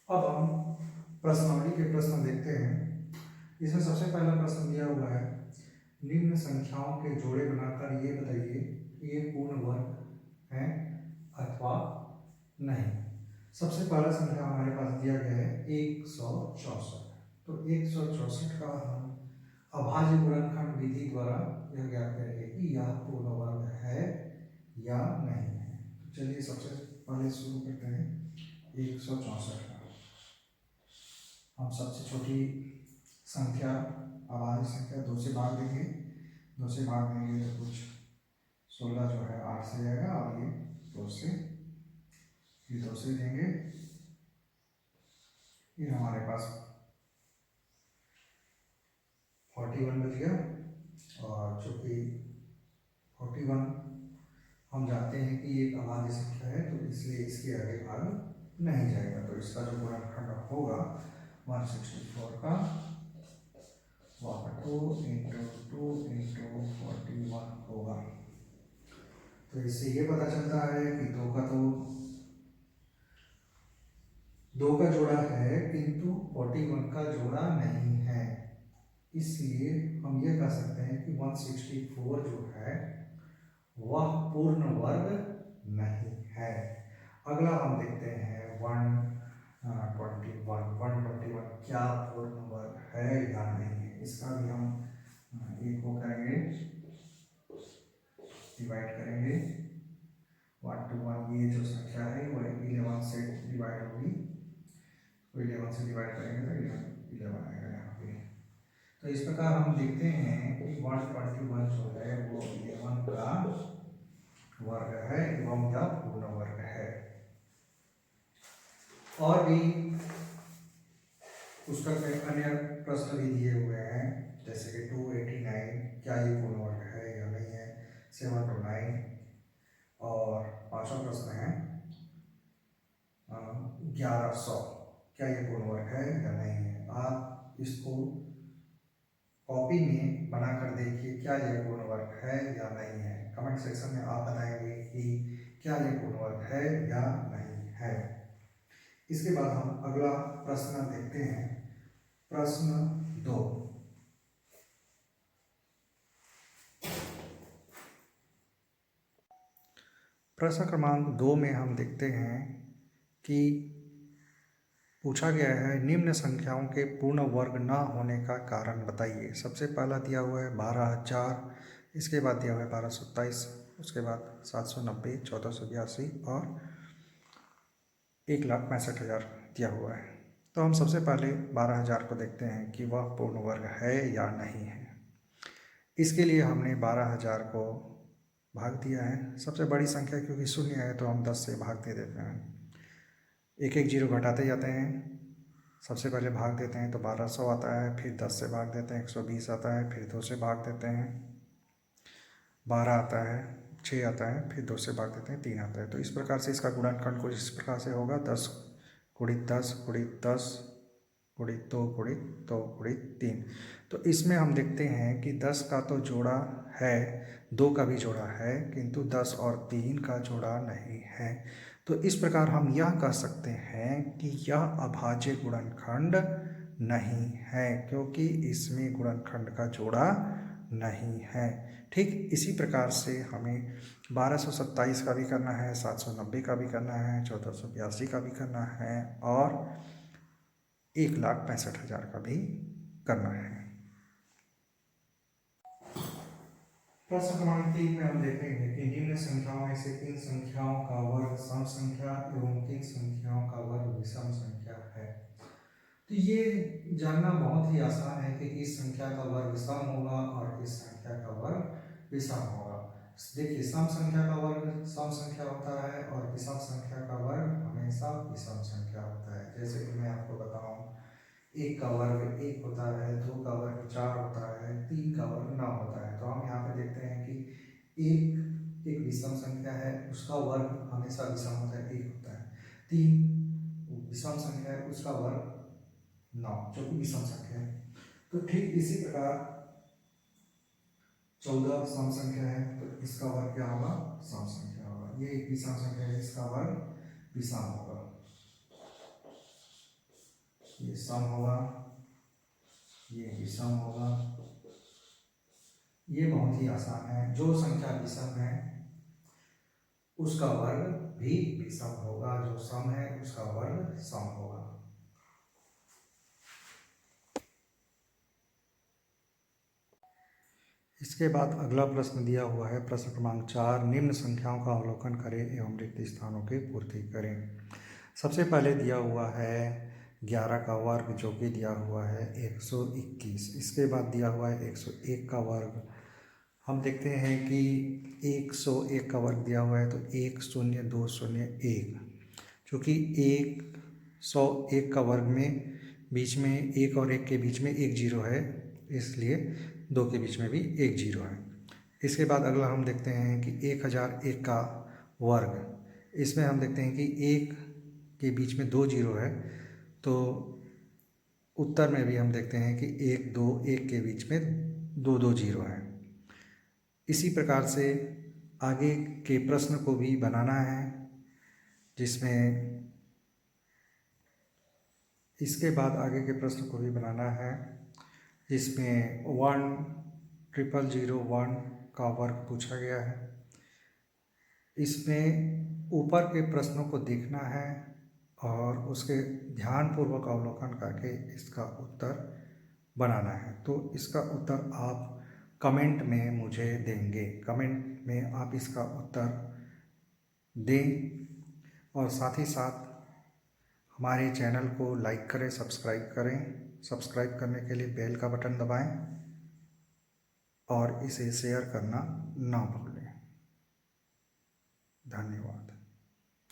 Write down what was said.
अब हम प्रश्नावली के प्रश्न देखते हैं। इसमें सबसे पहला प्रश्न दिया हुआ है, निम्न संख्याओं के जोड़े बनाकर ये बताइए कि ये पूर्ण वर्ग है अथवा नहीं। सबसे पहला संख्या हमारे पास दिया गया है 164। तो 164 का हम अभाज्य गुणनखंड विधि द्वारा यह ज्ञात करेंगे कि यह पूर्ण वर्ग है या नहीं है। तो चलिए सबसे पहले शुरू करते हैं 164 का। हम सबसे छोटी संख्या अभाज्य संख्या 2 से भाग देंगे। 2 से भाग देंगे तो कुछ 16 जो है 8 से जाएगा, और ये 2 से, ये 2 से देंगे, ये हमारे पास 41 बच गया। और चूंकि 41 हम जानते हैं कि एक अभाज्य संख्या है, तो इसलिए इसके आगे भाग नहीं जाएगा। तो इसका जो गुणनखंड होगा 164 का वह 2 × 2 × 41 होगा। तो इससे ये पता चलता है कि 2 का जोड़ा है किंतु 41 का जोड़ा नहीं है। इसलिए हम ये कह सकते हैं कि 164 जो है वह पूर्ण वर्ग नहीं है। अगला हम देखते हैं 121 क्या पूर्ण वर्ग है या नहीं है। इसका भी हम एक को करेंगे, डिवाइड करेंगे 1 to 1। ये जो संख्या है वह 11 से डिवाइड होगी, तो 11 से डिवाइड करेंगे तो 11 आएगा यहाँ पे। तो इस प्रकार हम देखते हैं कि 121 जो है वो 11 का वर्ग है एवं यह पूर्ण वर्ग है। और भी पुस्तक में अन्य प्रश्न भी दिए हुए हैं, जैसे कि 289 क्या ये पूर्ण वर्ग है या नहीं है, 729, और पांचवा प्रश्न है 1100 क्या ये पूर्ण वर्ग है या नहीं है। आप इसको कॉपी में बना कर देखिए क्या यह पूर्ण वर्ग है या नहीं है। कमेंट सेक्शन में आप बताएंगे कि क्या यह पूर्ण वर्ग है या नहीं है। इसके बाद हम अगला प्रश्न देखते हैं, प्रश्न 2। प्रश्न क्रमांक 2 में हम देखते हैं कि पूछा गया है निम्न संख्याओं के पूर्ण वर्ग न होने का कारण बताइए। सबसे पहला दिया हुआ है 12,000, इसके बाद दिया हुआ है 1227, उसके बाद 790, 1482 और 1,65,000 दिया हुआ है। तो हम सबसे पहले 12,000 को देखते हैं कि वह पूर्ण वर्ग है या नहीं है। इसके लिए हमने 12,000 को भाग दिया है। सबसे बड़ी संख्या क्योंकि शून्य है तो हम 10 से भाग दे देते हैं, एक एक जीरो घटाते जाते हैं। सबसे पहले भाग देते हैं तो 1200 आता है, फिर 10 से भाग देते हैं 120 आता है, फिर 2 से भाग देते हैं 12 आता है, 6 आता है, फिर 2 से भाग देते हैं 3 आता है। तो इस प्रकार से इसका गुणनखंड कुछ इस प्रकार से होगा 10 × 10 × 10 × 2 × 2 × 3। तो इसमें हम देखते हैं कि 10 का तो जोड़ा है, 2 का भी जोड़ा है, किंतु 10 और 3 का जोड़ा नहीं है। तो इस प्रकार हम यह कह सकते हैं कि यह अभाज्य गुणनखंड नहीं है, क्योंकि इसमें गुणनखंड का जोड़ा नहीं है। ठीक इसी प्रकार से हमें 1227 का भी करना है, 790 का भी करना है, 1482 का भी करना है और 1,65,000 का भी करना है। प्रश्न क्रमांक 3 में हम देखेंगे कि निम्न संख्याओं में से किन संख्याओं का वर्ग सम संख्या एवं किन संख्याओं का वर्ग विषम संख्या है। तो ये जानना बहुत ही आसान है कि इस संख्या का वर्ग सम होगा और इस संख्या का वर्ग विषम होगा। देखिए सम संख्या का वर्ग सम संख्या होता है और विषम संख्या का वर्ग हमेशा विषम संख्या होता है। जैसे कि मैं आपको बताऊं, 1 का वर्ग 1 होता है, 2 का वर्ग 4 होता है, 3 का वर्ग 9 होता है। तो हम यहाँ पे देखते हैं कि एक विषम संख्या है, उसका वर्ग हमेशा विषम होता है, 1 होता है। 3 विषम संख्या है, उसका वर्ग 9 जो कि विषम संख्या है। तो ठीक इसी प्रकार 14 सम संख्या है, तो इसका वर्ग क्या होगा, सम संख्या होगा। ये एक विषम संख्या है, इसका वर्ग विषम होगा। ये सम होगा, ये विषम होगा। ये बहुत ही आसान है, जो संख्या विषम है उसका वर्ग भी विषम होगा, जो सम है उसका वर्ग सम होगा। इसके बाद अगला प्रश्न दिया हुआ है, प्रश्न क्रमांक 4, निम्न संख्याओं का अवलोकन करें एवं रिक्त स्थानों की पूर्ति करें। सबसे पहले दिया हुआ है 11 का वर्ग, जो कि दिया हुआ है 121। इसके बाद दिया हुआ है 101 का वर्ग। हम देखते हैं कि 101 का वर्ग दिया हुआ है तो 10201, चूँकि 101 का वर्ग में बीच में 1 और 1 के बीच में एक जीरो है, इसलिए 2 के बीच में भी एक जीरो है। इसके बाद अगला हम देखते हैं कि 1001 का वर्ग। इसमें हम देखते हैं कि 1 के बीच में 2 जीरो है, तो उत्तर में भी हम देखते हैं कि 1 के बीच में 2 जीरो है। इसी प्रकार से आगे के प्रश्न को भी बनाना है, जिसमें इसके बाद आगे के प्रश्न को भी बनाना है, जिसमें 10001 का वर्ग पूछा गया है। इसमें ऊपर के प्रश्नों को देखना है और उसके ध्यानपूर्वक अवलोकन करके इसका उत्तर बनाना है। तो इसका उत्तर आप कमेंट में मुझे देंगे, कमेंट में आप इसका उत्तर दें और साथ ही साथ हमारे चैनल को लाइक करें, सब्सक्राइब करें। सब्सक्राइब करने के लिए बेल का बटन दबाएं और इसे शेयर करना ना भूलें। धन्यवाद।